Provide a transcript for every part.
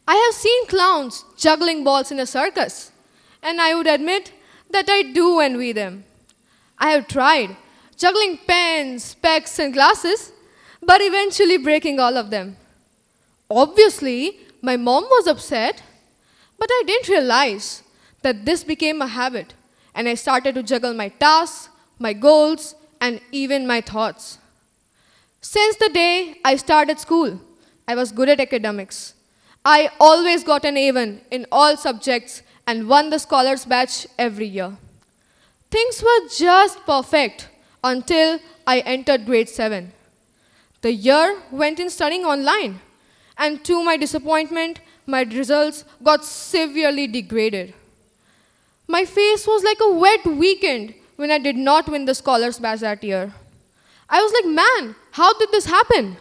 I have seen clowns juggling balls in a circus, and I would admit that I do envy them. I have tried juggling pens, specs, and glasses, but eventually breaking all of them. Obviously, my mom was upset, but I didn't realize that this became a habit, and I started to juggle my tasks, my goals, and even my thoughts. Since the day I started school, I was good at academics. I always got an A1 in all subjects and won the scholars batch every year. Things were just perfect until I entered grade 7. The year went in studying online, and to my disappointment, my results got severely degraded. My face was like a wet weekend when I did not win the scholars batch that year. I was like, man, how did this happen?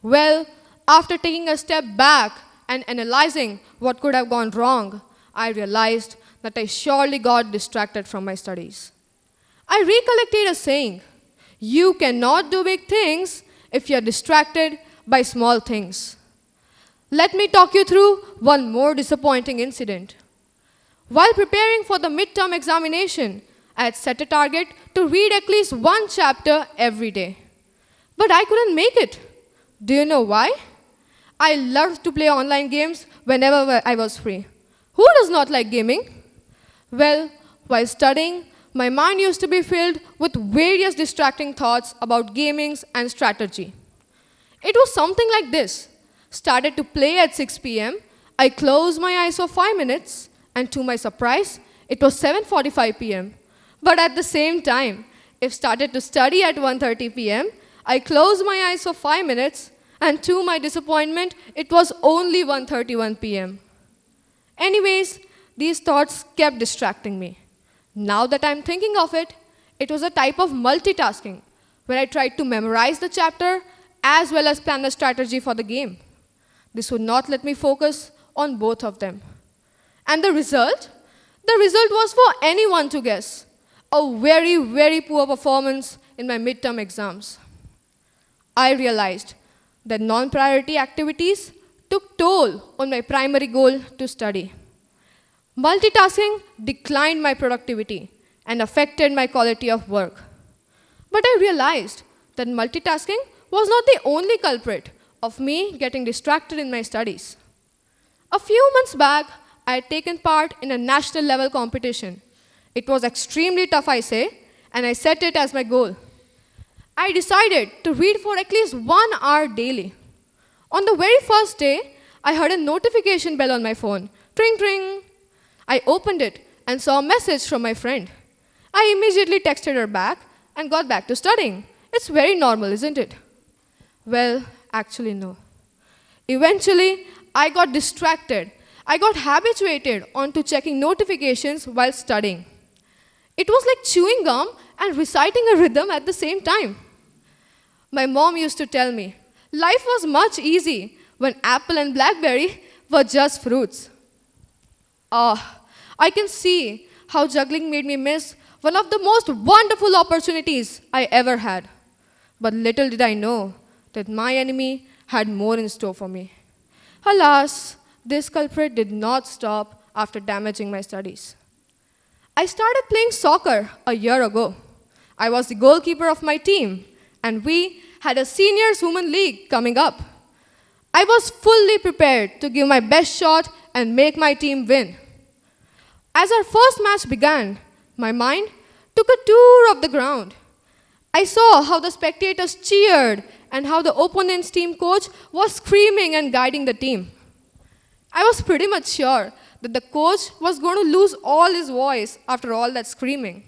Well, after taking a step back and analyzing what could have gone wrong, I realized that I surely got distracted from my studies. I recollected a saying, you cannot do big things if you're distracted by small things. Let me talk you through one more disappointing incident. While preparing for the midterm examination, I had set a target to read at least one chapter every day. But I couldn't make it. Do you know why? I loved to play online games whenever I was free. Who does not like gaming? Well, while studying, my mind used to be filled with various distracting thoughts about gamings and strategy. It was something like this. Started to play at 6 p.m., I closed my eyes for 5 minutes, and to my surprise, it was 7:45 p.m. But at the same time, if started to study at 1:30 p.m., I closed my eyes for 5 minutes, and to my disappointment, it was only 1:31 p.m. Anyways, these thoughts kept distracting me. Now that I'm thinking of it, it was a type of multitasking, where I tried to memorize the chapter as well as plan the strategy for the game. This would not let me focus on both of them. And the result? The result was for anyone to guess. A very, very poor performance in my midterm exams. I realized that non-priority activities took toll on my primary goal to study. Multitasking declined my productivity and affected my quality of work. But I realized that multitasking was not the only culprit of me getting distracted in my studies. A few months back, I had taken part in a national level competition. It was extremely tough, I say, and I set it as my goal. I decided to read for at least 1 hour daily. On the very first day, I heard a notification bell on my phone. Tring, tring. I opened it and saw a message from my friend. I immediately texted her back and got back to studying. It's very normal, isn't it? Well, actually, no. Eventually, I got distracted. I got habituated onto checking notifications while studying. It was like chewing gum and reciting a rhythm at the same time. My mom used to tell me, life was much easy when apple and blackberry were just fruits. I can see how juggling made me miss one of the most wonderful opportunities I ever had. But little did I know that my enemy had more in store for me. Alas, this culprit did not stop after damaging my studies. I started playing soccer a year ago. I was the goalkeeper of my team, and we had a seniors women league coming up. I was fully prepared to give my best shot and make my team win. As our first match began, my mind took a tour of the ground. I saw how the spectators cheered and how the opponent's team coach was screaming and guiding the team. I was pretty much sure that the coach was going to lose all his voice after all that screaming.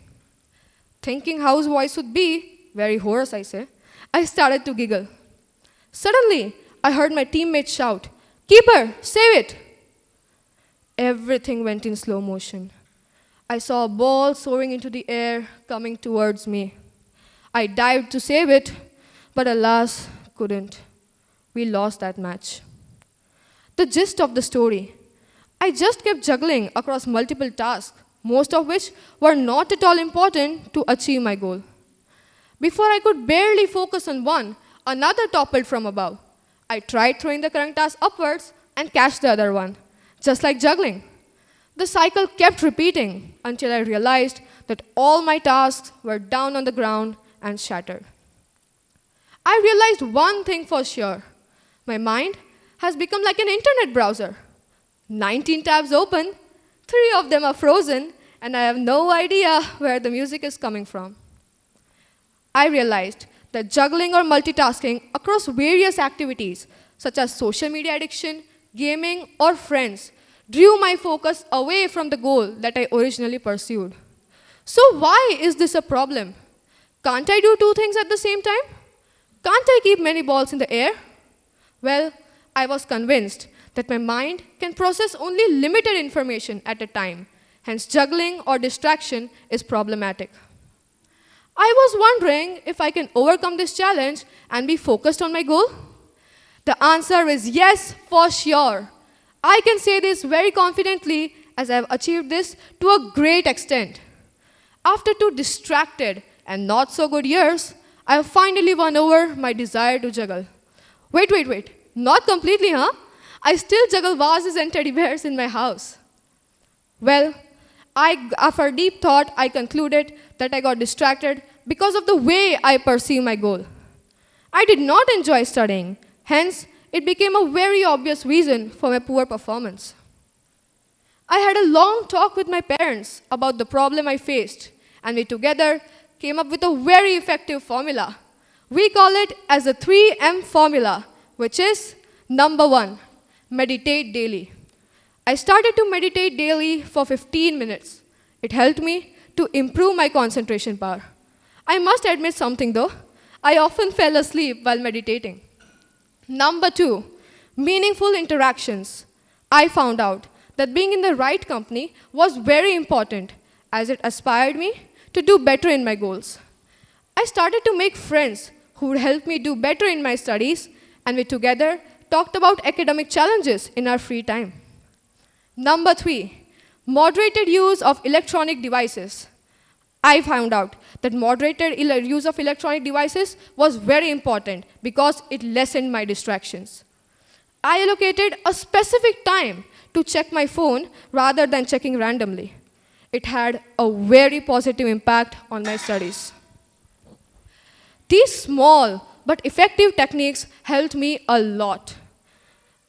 Thinking how his voice would be, very hoarse I say, I started to giggle. Suddenly, I heard my teammates shout, "Keeper, save it!" Everything went in slow motion. I saw a ball soaring into the air coming towards me. I dived to save it, but alas, couldn't. We lost that match. The gist of the story: I just kept juggling across multiple tasks, most of which were not at all important to achieve my goal. Before I could barely focus on one, another toppled from above. I tried throwing the current task upwards, and catch the other one, just like juggling. The cycle kept repeating until I realized that all my tasks were down on the ground and shattered. I realized one thing for sure. My mind has become like an internet browser. 19 tabs open, 3 of them are frozen, and I have no idea where the music is coming from. I realized that juggling or multitasking across various activities, such as social media addiction, gaming, or friends, drew my focus away from the goal that I originally pursued. So why is this a problem? Can't I do 2 things at the same time? Can't I keep many balls in the air? Well, I was convinced that my mind can process only limited information at a time. Hence, juggling or distraction is problematic. I was wondering if I can overcome this challenge and be focused on my goal. The answer is yes, for sure. I can say this very confidently as I have achieved this to a great extent. After 2 distracted and not so good years, I have finally won over my desire to juggle. Wait. Not completely, huh? I still juggle vases and teddy bears in my house. Well, after deep thought, I concluded that I got distracted because of the way I perceive my goal. I did not enjoy studying. Hence, it became a very obvious reason for my poor performance. I had a long talk with my parents about the problem I faced, and we together came up with a very effective formula. We call it as the 3M formula, which is number 1, meditate daily. I started to meditate daily for 15 minutes. It helped me to improve my concentration power. I must admit something though. I often fell asleep while meditating. Number 2, meaningful interactions. I found out that being in the right company was very important as it inspired me to do better in my goals. I started to make friends who would help me do better in my studies, and we together talked about academic challenges in our free time. Number 3, moderated use of electronic devices. I found out that moderated use of electronic devices was very important because it lessened my distractions. I allocated a specific time to check my phone rather than checking randomly. It had a very positive impact on my studies. These small but effective techniques helped me a lot.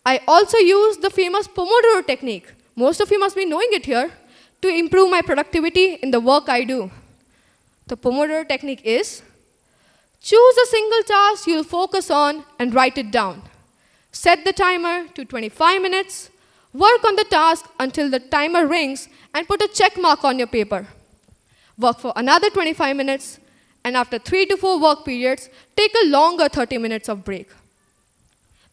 I also used the famous Pomodoro technique, most of you must be knowing it here, to improve my productivity in the work I do. The Pomodoro technique is, choose a single task you'll focus on and write it down. Set the timer to 25 minutes, work on the task until the timer rings and put a check mark on your paper. Work for another 25 minutes, and after 3 to 4 work periods, take a longer 30 minutes of break.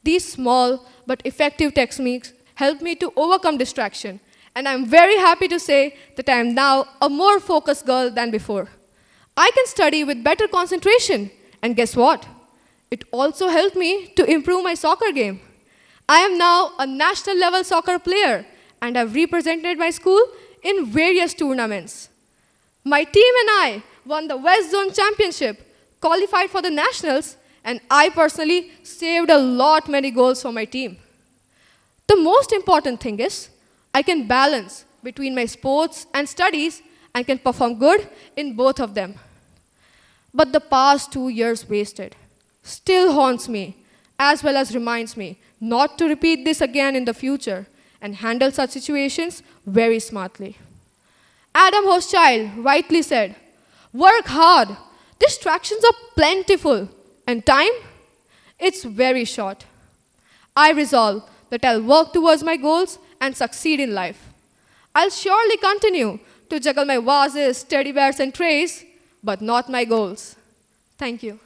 These small but effective techniques helped me to overcome distraction, and I'm very happy to say that I am now a more focused girl than before. I can study with better concentration, and guess what? It also helped me to improve my soccer game. I am now a national level soccer player and have represented my school in various tournaments. My team and I won the West Zone Championship, qualified for the nationals, and I personally saved a lot many goals for my team. The most important thing is, I can balance between my sports and studies and can perform good in both of them. But the past 2 years wasted still haunts me, as well as reminds me not to repeat this again in the future and handle such situations very smartly. Adam Hochschild rightly said, work hard, distractions are plentiful, and time, it's very short. I resolve that I'll work towards my goals and succeed in life. I'll surely continue to juggle my vases, teddy bears, and trays, but not my goals. Thank you.